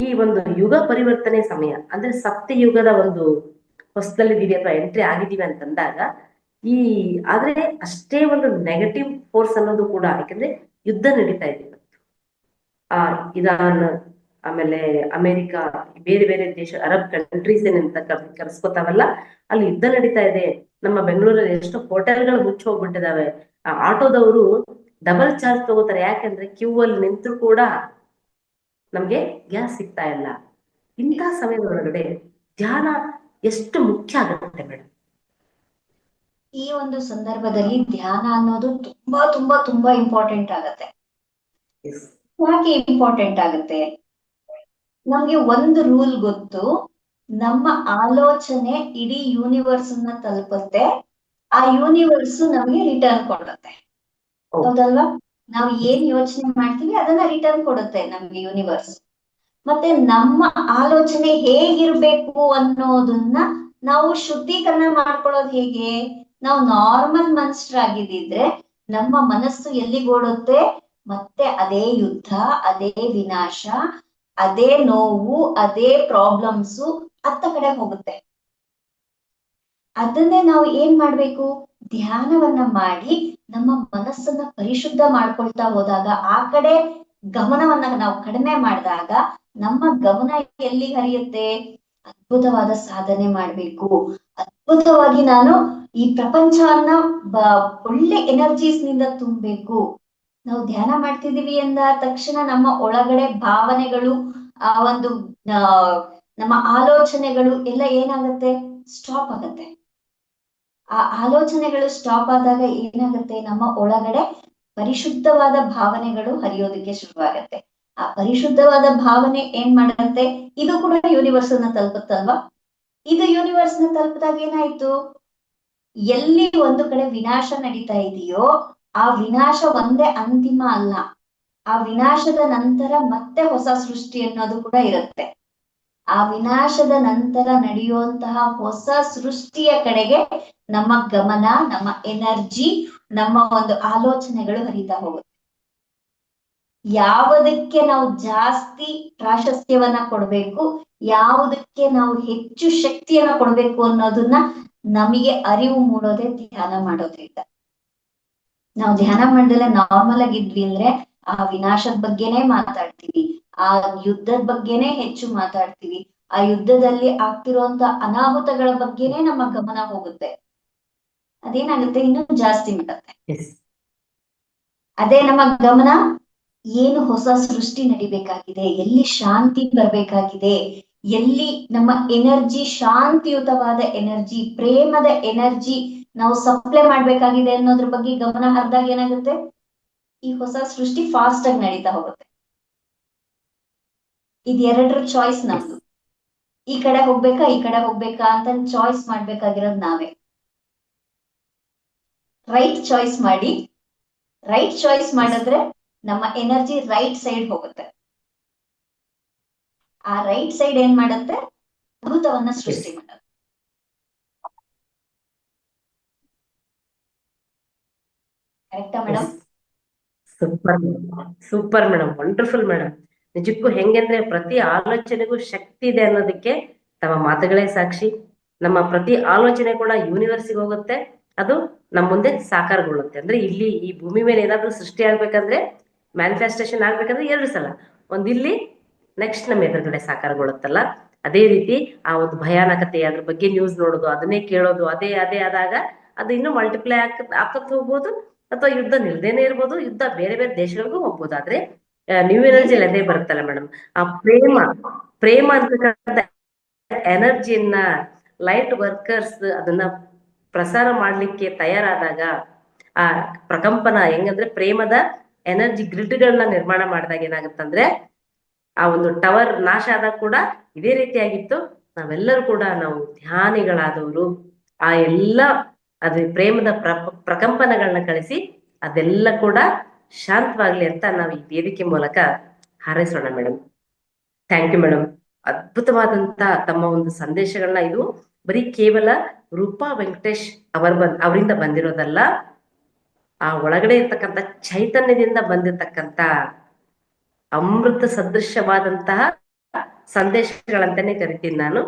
ಈ ಒಂದು ಯುಗ ಪರಿವರ್ತನೆ ಸಮಯ ಅಂದ್ರೆ ಸಪ್ತಯುಗದ ಒಂದು ಹೊಸದಲ್ಲಿದ್ದೀವಿ ಅಥವಾ ಎಂಟ್ರಿ ಆಗಿದ್ದೀವಿ ಅಂತಂದಾಗ ಈ ಆದ್ರೆ ಅಷ್ಟೇ ಒಂದು ನೆಗೆಟಿವ್ ಫೋರ್ಸ್ ಅನ್ನೋದು ಕೂಡ, ಯಾಕಂದ್ರೆ ಯುದ್ಧ ನಡೀತಾ ಇದೆ. ಆ ಇರಾನ್, ಆಮೇಲೆ ಅಮೆರಿಕ, ಬೇರೆ ಬೇರೆ ದೇಶ, ಅರಬ್ ಕಂಟ್ರೀಸ್ ಏನಂತ ಕರೆಸ್ಕೊತಾವಲ್ಲ, ಅಲ್ಲಿ ಯುದ್ಧ ನಡೀತಾ ಇದೆ. ನಮ್ಮ ಬೆಂಗಳೂರಲ್ಲಿ ಎಷ್ಟು ಹೋಟೆಲ್ಗಳು ಮುಚ್ಚಿ ಹೋಗ್ಬಿಟ್ಟಿದಾವೆ. ಆ ಆಟೋದವರು ಡಬಲ್ ಚಾರ್ಜ್ ತಗೋತಾರೆ. ಯಾಕಂದ್ರೆ ಕ್ಯೂ ಅಲ್ಲಿ ನಿಂತರೂ ಕೂಡ ನಮ್ಗೆ ಗ್ಯಾಸ್ ಸಿಗ್ತಾ ಇಲ್ಲ. ಇಂಥ ಸಮಯದೊಳಗಡೆ ಧ್ಯಾನ ಎಷ್ಟು ಮುಖ್ಯ ಆಗುತ್ತೆ ಮೇಡಮ್? ಈ ಒಂದು ಸಂದರ್ಭದಲ್ಲಿ ಧ್ಯಾನ ಅನ್ನೋದು ತುಂಬಾ ತುಂಬಾ ತುಂಬಾ ಇಂಪಾರ್ಟೆಂಟ್ ಆಗತ್ತೆ. ಯಾಕೆ ಇಂಪಾರ್ಟೆಂಟ್ ಆಗುತ್ತೆ? ನಮ್ಗೆ ಒಂದು ರೂಲ್ ಗೊತ್ತು, ನಮ್ಮ ಆಲೋಚನೆ ಇಡೀ ಯೂನಿವರ್ಸ್ ಅನ್ನ ತಲುಪುತ್ತೆ, ಆ ಯೂನಿವರ್ಸ್ ನಮ್ಗೆ ರಿಟರ್ನ್ ಕೊಡುತ್ತೆ. ಹೌದಲ್ವಾ? ನಾವು ಏನ್ ಯೋಚನೆ ಮಾಡ್ತೀವಿ ಅದನ್ನ ರಿಟರ್ನ್ ಕೊಡುತ್ತೆ ನಮ್ಗೆ ಯೂನಿವರ್ಸ್. ಮತ್ತೆ ನಮ್ಮ ಆಲೋಚನೆ ಹೇಗಿರ್ಬೇಕು ಅನ್ನೋದನ್ನ ನಾವು ಶುದ್ಧೀಕರಣ ಮಾಡ್ಕೊಳ್ಳೋದು ಹೇಗೆ? ನಾವು ನಾರ್ಮಲ್ ಮನುಷ್ಯರಾಗಿದ್ದಿದ್ರೆ ನಮ್ಮ ಮನಸ್ಸು ಎಲ್ಲಿಗೋಡುತ್ತೆ? ಮತ್ತೆ ಅದೇ ಯುದ್ಧ, ಅದೇ ವಿನಾಶ, ಅದೇ ನೋವು, ಅದೇ ಪ್ರಾಬ್ಲಮ್ಸು ಅತ್ತ ಕಡೆ ಹೋಗುತ್ತೆ. ಅದನ್ನೇ ನಾವು ಏನ್ ಮಾಡ್ಬೇಕು? ಧ್ಯಾನವನ್ನ ಮಾಡಿ ನಮ್ಮ ಮನಸ್ಸನ್ನ ಪರಿಶುದ್ಧ ಮಾಡ್ಕೊಳ್ತಾ ಹೋದಾಗ, ಆ ಕಡೆ ಗಮನವನ್ನ ನಾವು ಕಡಿಮೆ ಮಾಡಿದಾಗ ನಮ್ಮ ಗಮನ ಎಲ್ಲಿ ಹರಿಯುತ್ತೆ? ಅದ್ಭುತವಾದ ಸಾಧನೆ ಮಾಡ್ಬೇಕು, ಅದ್ಭುತವಾಗಿ ನಾನು ಈ ಪ್ರಪಂಚವನ್ನ ಒಳ್ಳೆ ಎನರ್ಜೀಸ್ ನಿಂದ ತುಂಬಬೇಕು. ನಾವು ಧ್ಯಾನ ಮಾಡ್ತಿದೀವಿ ಅಂದ ತಕ್ಷಣ ನಮ್ಮ ಒಳಗಡೆ ಭಾವನೆಗಳು, ಆ ಒಂದು ನಮ್ಮ ಆಲೋಚನೆಗಳು ಎಲ್ಲ ಏನಾಗುತ್ತೆ? ಸ್ಟಾಪ್ ಆಗತ್ತೆ. ಆ ಆಲೋಚನೆಗಳು ಸ್ಟಾಪ್ ಆದಾಗ ಏನಾಗುತ್ತೆ? ನಮ್ಮ ಒಳಗಡೆ ಪರಿಶುದ್ಧವಾದ ಭಾವನೆಗಳು ಹರಿಯೋದಕ್ಕೆ ಶುರುವಾಗತ್ತೆ. ಆ ಪರಿಶುದ್ಧವಾದ ಭಾವನೆ ಏನ್ ಮಾಡತ್ತೆ? ಇದು ಕೂಡ ಯೂನಿವರ್ಸ್ ನ ತಲುಪುತ್ತಲ್ವಾ? ಇದು ಯೂನಿವರ್ಸ್ ನ ತಲುಪಿದಾಗ ಏನಾಯ್ತು? ಎಲ್ಲಿ ಒಂದು ಕಡೆ ವಿನಾಶ ನಡೀತಾ ಇದೆಯೋ ಆ ವಿನಾಶ ಒಂದೇ ಅಂತಿಮ ಅಲ್ಲ, ಆ ವಿನಾಶದ ನಂತರ ಮತ್ತೆ ಹೊಸ ಸೃಷ್ಟಿ ಅನ್ನೋದು ಕೂಡ ಇರುತ್ತೆ. ಆ ವಿನಾಶದ ನಂತರ ನಡೆಯುವಂತಹ ಹೊಸ ಸೃಷ್ಟಿಯ ಕಡೆಗೆ ನಮ್ಮ ಗಮನ, ನಮ್ಮ ಎನರ್ಜಿ, ನಮ್ಮ ಒಂದು ಆಲೋಚನೆಗಳು ಹರಿತಾ ಹೋಗುತ್ತೆ. ಯಾವುದಕ್ಕೆ ನಾವು ಜಾಸ್ತಿ ಪ್ರಾಶಸ್ತ್ಯವನ್ನ ಕೊಡ್ಬೇಕು, ಯಾವುದಕ್ಕೆ ನಾವು ಹೆಚ್ಚು ಶಕ್ತಿಯನ್ನ ಕೊಡ್ಬೇಕು ಅನ್ನೋದನ್ನ ನಮಗೆ ಅರಿವು ಮೂಡೋದೇ ಧ್ಯಾನ ಮಾಡೋದ್ರಿಂದ. ನಾವು ಧ್ಯಾನ ಮಾಡ್ದಲೆ ನಾರ್ಮಲ್ ಆಗಿದ್ವಿ ಅಂದ್ರೆ ಆ ವಿನಾಶದ ಬಗ್ಗೆನೇ ಮಾತಾಡ್ತೀವಿ, ಆ ಯುದ್ಧದ ಬಗ್ಗೆನೇ ಹೆಚ್ಚು ಮಾತಾಡ್ತೀವಿ, ಆ ಯುದ್ಧದಲ್ಲಿ ಆಗ್ತಿರುವಂತ ಅನಾಹುತಗಳ ಬಗ್ಗೆನೇ ನಮ್ಮ ಗಮನ ಹೋಗುತ್ತೆ. ಅದೇನಾಗುತ್ತೆ? ಇನ್ನೂ ಜಾಸ್ತಿ ಮಾಡುತ್ತೆ. ಅದೇ ನಮ್ಮ ಗಮನ ಏನು ಹೊಸ ಸೃಷ್ಟಿ ನಡಿಬೇಕಾಗಿದೆ, ಎಲ್ಲಿ ಶಾಂತಿ ಬರ್ಬೇಕಾಗಿದೆ, ಎಲ್ಲಿ ನಮ್ಮ ಎನರ್ಜಿ ಶಾಂತಿಯುತವಾದ ಎನರ್ಜಿ, ಪ್ರೇಮದ ಎನರ್ಜಿ ನಾವು ಸಪ್ಲೈ ಮಾಡ್ಬೇಕಾಗಿದೆ ಅನ್ನೋದ್ರ ಬಗ್ಗೆ ಗಮನ ಹರಿದಾಗ ಏನಾಗುತ್ತೆ? ಈ ಹೊಸ ಸೃಷ್ಟಿ ಫಾಸ್ಟ್ ಆಗಿ ನಡೀತಾ ಹೋಗುತ್ತೆ. ಇದೆರಡರ ಚಾಯ್ಸ್ ನಮ್ದು. ಈ ಕಡೆ ಹೋಗ್ಬೇಕಾ ಈ ಕಡೆ ಹೋಗ್ಬೇಕಾ ಅಂತ ಚಾಯ್ಸ್ ಮಾಡ್ಬೇಕಾಗಿರೋದು ನಾವೇ. ರೈಟ್ ಚಾಯ್ಸ್ ಮಾಡಿ, ರೈಟ್ ಚಾಯ್ಸ್ ಮಾಡಿದ್ರೆ ನಮ್ಮ ಎನರ್ಜಿ ರೈಟ್ ಸೈಡ್ ಹೋಗುತ್ತೆ. ಆ ರೈಟ್ ಸೈಡ್ ಏನ್ ಮಾಡುತ್ತೆ? ಅದ್ಭುತವನ್ನ ಸೃಷ್ಟಿ ಮಾಡುತ್ತೆ. ಕರೆಕ್ಟಾ madam? Super madam, wonderful madam. ನಿಜಕ್ಕೂ ಹೆಂಗಂದ್ರೆ ಪ್ರತಿ ಆಲೋಚನೆಗೂ ಶಕ್ತಿ ಇದೆ ಅನ್ನೋದಕ್ಕೆ ತಮ್ಮ ಮಾತುಗಳೇ ಸಾಕ್ಷಿ. ನಮ್ಮ ಪ್ರತಿ ಆಲೋಚನೆ ಕೂಡ ಯೂನಿವರ್ಸಿಗೆ ಹೋಗುತ್ತೆ, ಅದು ನಮ್ಮ ಮುಂದೆ ಸಾಕಾರಗೊಳ್ಳುತ್ತೆ. ಅಂದ್ರೆ ಇಲ್ಲಿ ಈ ಭೂಮಿ ಮೇಲೆ ಏನಾದ್ರೂ ಸೃಷ್ಟಿ ಆಗ್ಬೇಕಂದ್ರೆ, ಮ್ಯಾನಿಫೆಸ್ಟೇಷನ್ ಆಗ್ಬೇಕಂದ್ರೆ 2 ಸಲ, ಒಂದ್ ಇಲ್ಲಿ, ನೆಕ್ಸ್ಟ್ ನಮ್ಮ ಎದುರುಗಡೆ ಸಾಕಾರಗೊಳ್ಳುತ್ತಲ್ಲ. ಅದೇ ರೀತಿ ಆ ಒಂದು ಭಯಾನಕತೆ, ಅದ್ರ ಬಗ್ಗೆ ನ್ಯೂಸ್ ನೋಡೋದು, ಅದನ್ನೇ ಕೇಳೋದು, ಅದೇ ಅದೇ ಆದಾಗ ಅದು ಇನ್ನೂ ಮಲ್ಟಿಪ್ಲೈ ಆಕತ್ ಹೋಗ್ಬೋದು, ಅಥವಾ ಯುದ್ಧ ನಿಲ್ದೇನೆ ಇರ್ಬೋದು, ಯುದ್ಧ ಬೇರೆ ಬೇರೆ ದೇಶಗಳಿಗೂ ಹೋಗ್ಬೋದು. ಆದ್ರೆ ನ್ಯೂ ಎನರ್ಜಿಯಲ್ಲಿ ಅದೇ ಬರುತ್ತಲ್ಲ ಮೇಡಮ್, ಆ ಪ್ರೇಮ ಅಂತಕ್ಕಂಥ ಎನರ್ಜಿಯನ್ನ ಲೈಟ್ ವರ್ಕರ್ಸ್ ಅದನ್ನ ಪ್ರಸಾರ ಮಾಡ್ಲಿಕ್ಕೆ ತಯಾರಾದಾಗ, ಆ ಪ್ರಕಂಪನ ಹೆಂಗಂದ್ರೆ ಪ್ರೇಮದ ಎನರ್ಜಿ ಗ್ರಿಡ್ಗಳನ್ನ ನಿರ್ಮಾಣ ಮಾಡಿದಾಗ ಏನಾಗುತ್ತಂದ್ರೆ, ಆ ಒಂದು ಟವರ್ ನಾಶ ಆದಾಗ ಕೂಡ ಇದೇ ರೀತಿಯಾಗಿತ್ತು. ನಾವೆಲ್ಲರೂ ಕೂಡ ನಾವು ಧ್ಯಾನಿಗಳಾದವರು ಆ ಎಲ್ಲ ಅದ್ರ ಪ್ರೇಮದ ಪ್ರಕಂಪನಗಳನ್ನ ಕಳಿಸಿ ಅದೆಲ್ಲ ಕೂಡ ಶಾಂತವಾಗ್ಲಿ ಅಂತ ನಾವು ಈ ವೇದಿಕೆ ಮೂಲಕ ಹಾರೈಸೋಣ ಮೇಡಮ್. Thank you madam. ಅದ್ಭುತವಾದಂತ ತಮ್ಮ ಒಂದು ಸಂದೇಶಗಳನ್ನ, ಇದು ಬರೀ ಕೇವಲ ರೂಪಾ ವೆಂಕಟೇಶ್ ಅವರಿಂದ ಬಂದಿರೋದಲ್ಲ, ಆ ಒಳಗಡೆ ಇರ್ತಕ್ಕಂಥ ಚೈತನ್ಯದಿಂದ ಬಂದಿರತಕ್ಕಂತ ಅಮೃತ ಸದೃಶವಾದಂತಹ ಸಂದೇಶಗಳಂತಾನೆ ಕರಿತೀನಿ ನಾನು.